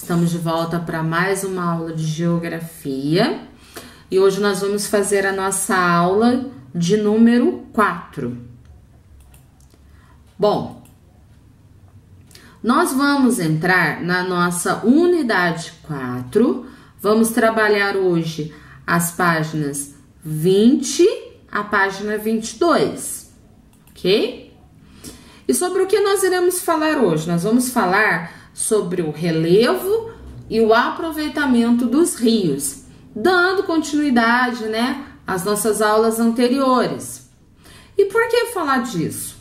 Estamos de volta para mais uma aula de geografia e hoje nós vamos fazer a nossa aula de número 4. Bom, nós vamos entrar na nossa unidade 4, vamos trabalhar hoje as páginas 20 à página 22, ok? E sobre o que nós iremos falar hoje? Nós vamos falar sobre o relevo e o aproveitamento dos rios, dando continuidade, né, às nossas aulas anteriores. E por que falar disso?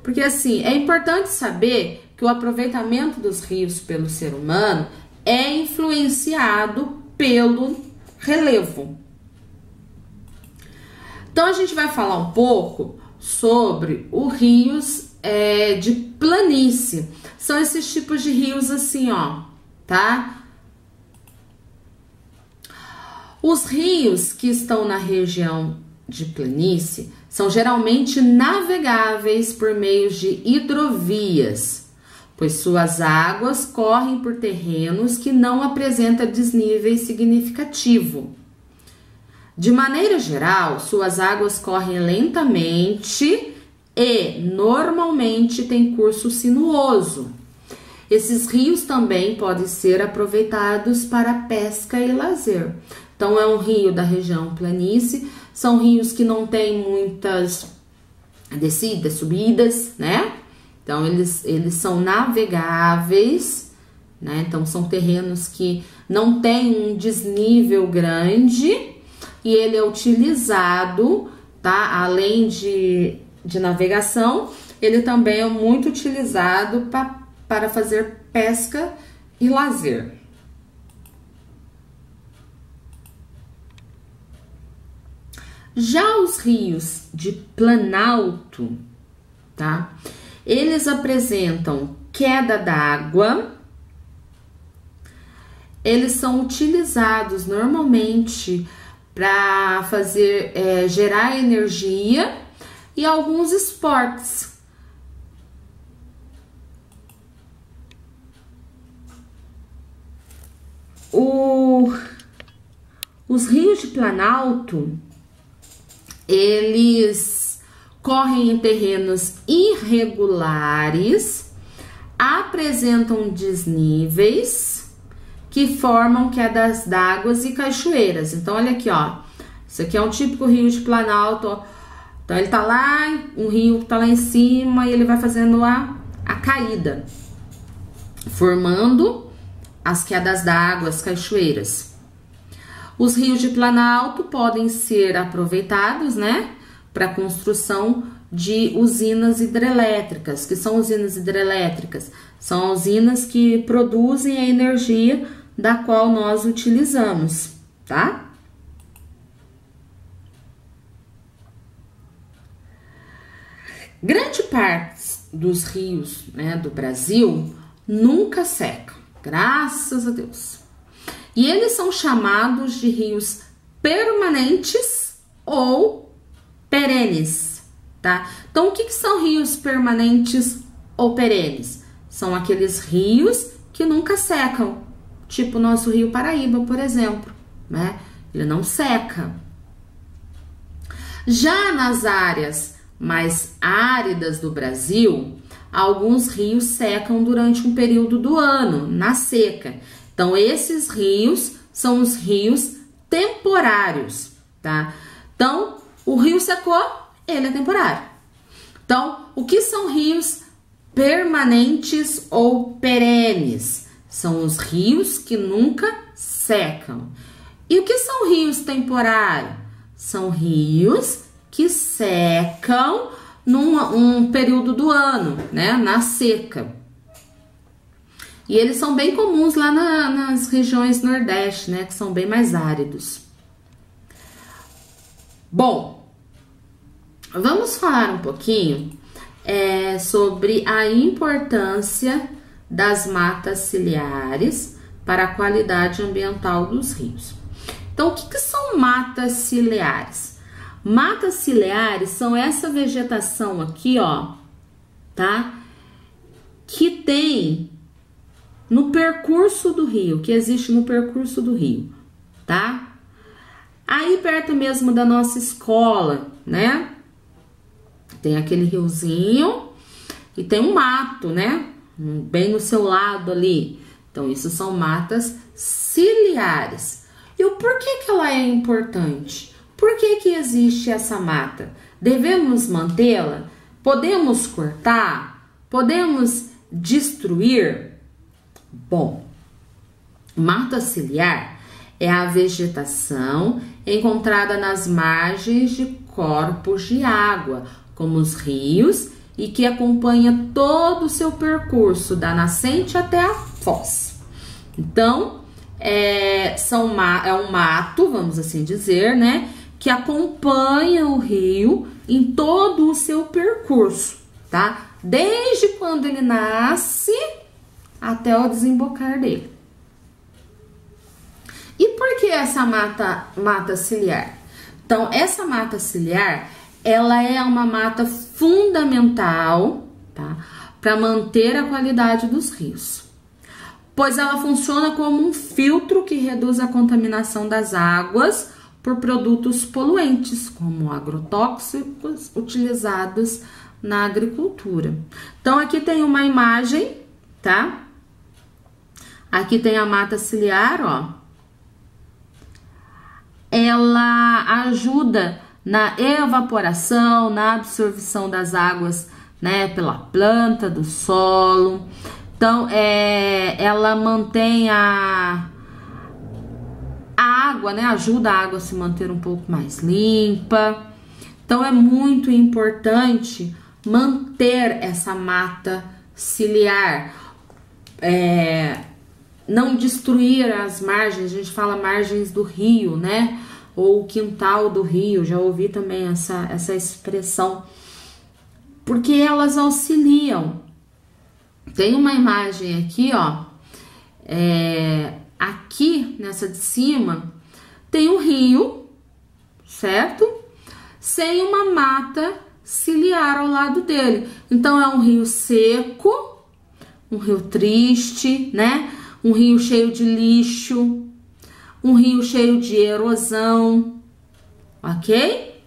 Porque assim, é importante saber que o aproveitamento dos rios pelo ser humano é influenciado pelo relevo. Então a gente vai falar um pouco sobre os rios de planície. São esses tipos de rios assim, ó, tá? Os rios que estão na região de planície são geralmente navegáveis por meio de hidrovias, pois suas águas correm por terrenos que não apresentam desnível significativo. De maneira geral, suas águas correm lentamente e normalmente tem curso sinuoso. Esses rios também podem ser aproveitados para pesca e lazer. Então é um rio da região planície, são rios que não tem muitas descidas, subidas, né? Então eles são navegáveis, né? Então são terrenos que não tem um desnível grande e ele é utilizado, tá? Além de navegação, ele também é muito utilizado para fazer pesca e lazer. Já os rios de planalto, tá? Eles apresentam queda d'água, eles são utilizados normalmente para fazer gerar energia e alguns esportes. Os rios de planalto, eles correm em terrenos irregulares, apresentam desníveis que formam quedas d'água e cachoeiras. Então, olha aqui, ó. Isso aqui é um típico rio de planalto, ó. Então, ele tá lá, um rio tá lá em cima e ele vai fazendo a caída, formando as quedas d'água, as cachoeiras. Os rios de planalto podem ser aproveitados, né, para construção de usinas hidrelétricas. Que são usinas hidrelétricas? São usinas que produzem a energia da qual nós utilizamos, tá? Grande parte dos rios, né, do Brasil nunca secam, graças a Deus. E eles são chamados de rios permanentes ou perenes, tá? Então, o que são rios permanentes ou perenes? São aqueles rios que nunca secam, tipo o nosso Rio Paraíba, por exemplo, né? Ele não seca. Já nas áreas mais áridas do Brasil, alguns rios secam durante um período do ano, na seca. Então, esses rios são os rios temporários, tá? Então, o rio secou, ele é temporário. Então, o que são rios permanentes ou perenes? São os rios que nunca secam. E o que são rios temporários? São rios que secam num período do ano, né? Na seca. E eles são bem comuns lá nas regiões nordeste, né? Que são bem mais áridos. Bom, vamos falar um pouquinho sobre a importância das matas ciliares para a qualidade ambiental dos rios. Então, o que são matas ciliares? Matas ciliares são essa vegetação aqui, ó, tá? Que tem no percurso do rio, que existe no percurso do rio, tá? Aí perto mesmo da nossa escola, né? Tem aquele riozinho e tem um mato, né? Bem no seu lado ali. Então, isso são matas ciliares. E o porquê que ela é importante? Por que que existe essa mata? Devemos mantê-la? Podemos cortar? Podemos destruir? Bom, mata ciliar é a vegetação encontrada nas margens de corpos de água, como os rios, e que acompanha todo o seu percurso, da nascente até a foz. Então, é um mato, vamos assim dizer, né, que acompanha o rio em todo o seu percurso, tá? Desde quando ele nasce até o desembocar dele. E por que essa mata ciliar? Então, essa mata ciliar, ela é uma mata fundamental, tá, para manter a qualidade dos rios, pois ela funciona como um filtro que reduz a contaminação das águas por produtos poluentes, como agrotóxicos utilizados na agricultura. Então, aqui tem uma imagem, tá? Aqui tem a mata ciliar, ó. Ela ajuda na evaporação, na absorção das águas, né, pela planta, do solo. Então, ela mantém a água, né, ajuda a água a se manter um pouco mais limpa. Então, é muito importante manter essa mata ciliar, não destruir as margens. A gente fala margens do rio, né? Ou o quintal do rio, já ouvi também essa expressão, porque elas auxiliam. Tem uma imagem aqui, ó, aqui nessa de cima, tem um rio, certo? Sem uma mata ciliar ao lado dele. Então, é um rio seco, um rio triste, né? Um rio cheio de lixo, um rio cheio de erosão, ok?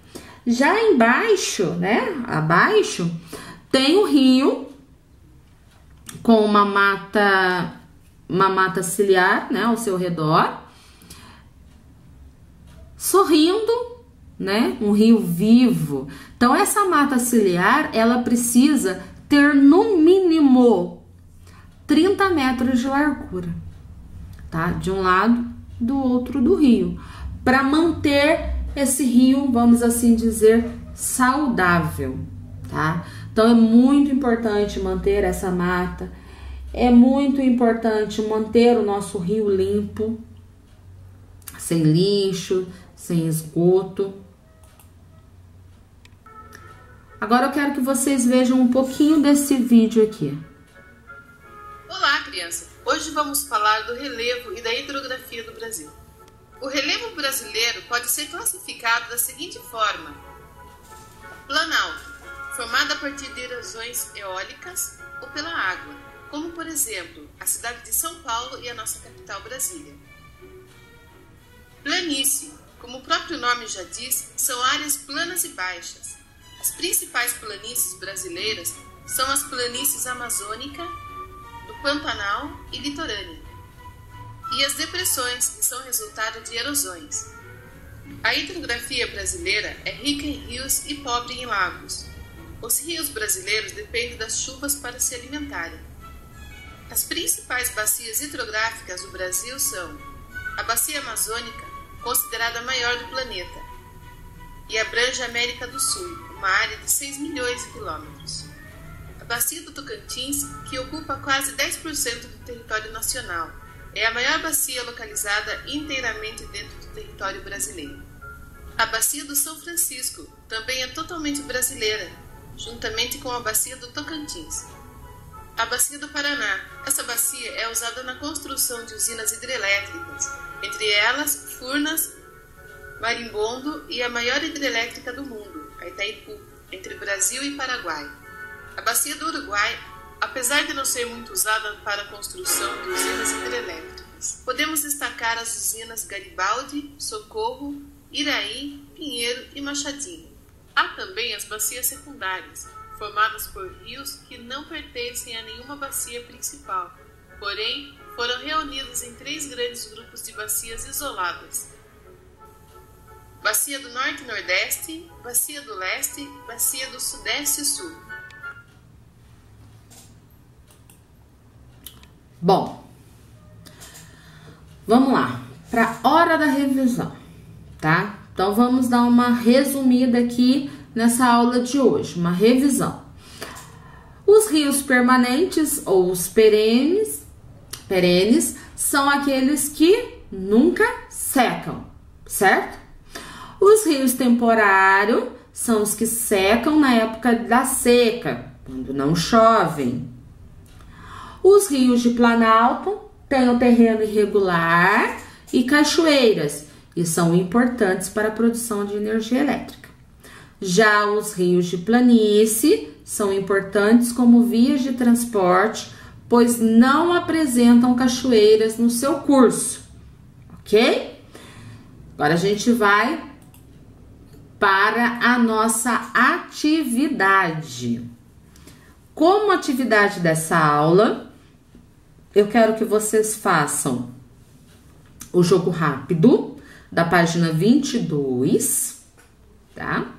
Já embaixo, né, abaixo, tem um rio com uma mata ciliar, né, ao seu redor, sorrindo, né, um rio vivo. Então, essa mata ciliar, ela precisa ter no mínimo 30 metros de largura, tá? De um lado, do outro do rio, para manter esse rio, vamos assim dizer, saudável, tá? Então, é muito importante manter essa mata, é muito importante manter o nosso rio limpo, sem lixo, sem esgoto. Agora eu quero que vocês vejam um pouquinho desse vídeo aqui. Olá, criança! Hoje vamos falar do relevo e da hidrografia do Brasil. O relevo brasileiro pode ser classificado da seguinte forma: planalto, formado a partir de erosões eólicas ou pela água, como por exemplo a cidade de São Paulo e a nossa capital Brasília. Planície, como o próprio nome já diz, são áreas planas e baixas. As principais planícies brasileiras são as planícies amazônica, do Pantanal e litorânea, e as depressões, que são resultado de erosões. A hidrografia brasileira é rica em rios e pobre em lagos. Os rios brasileiros dependem das chuvas para se alimentarem. As principais bacias hidrográficas do Brasil são a Bacia Amazônica, considerada a maior do planeta, e abrange a América do Sul, uma área de 6 milhões de quilômetros. A Bacia do Tocantins, que ocupa quase 10% do território nacional, é a maior bacia localizada inteiramente dentro do território brasileiro. A Bacia do São Francisco também é totalmente brasileira, juntamente com a Bacia do Tocantins. A Bacia do Paraná. Essa bacia é usada na construção de usinas hidrelétricas, entre elas Furnas, Marimbondo e a maior hidrelétrica do mundo, a Itaipu, entre Brasil e Paraguai. A Bacia do Uruguai apesar de não ser muito usada para a construção de usinas hidrelétricas. Podemos destacar as usinas Garibaldi, Socorro, Iraí, Pinheiro e Machadinho. Há também as bacias secundárias, formadas por rios que não pertencem a nenhuma bacia principal, porém foram reunidos em 3 grandes grupos de bacias isoladas: Bacia do Norte e Nordeste, Bacia do Leste, Bacia do Sudeste e Sul. Bom, vamos lá para a hora da revisão, tá? Então vamos dar uma resumida aqui nessa aula de hoje, uma revisão. Os rios permanentes ou os perenes são aqueles que nunca secam, certo? Os rios temporários são os que secam na época da seca, quando não chovem. Os rios de planalto têm o terreno irregular e cachoeiras e são importantes para a produção de energia elétrica. Já os rios de planície são importantes como vias de transporte, pois não apresentam cachoeiras no seu curso, ok? Agora a gente vai para a nossa atividade. Como atividade dessa aula, eu quero que vocês façam o jogo rápido da página 22, tá?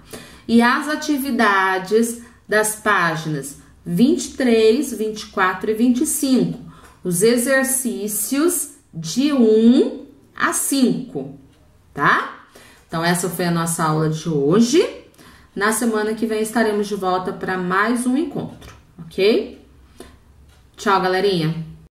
E as atividades das páginas 23, 24 e 25, os exercícios de 1 a 5, tá? Então, essa foi a nossa aula de hoje. Na semana que vem estaremos de volta para mais um encontro, ok? Tchau, galerinha!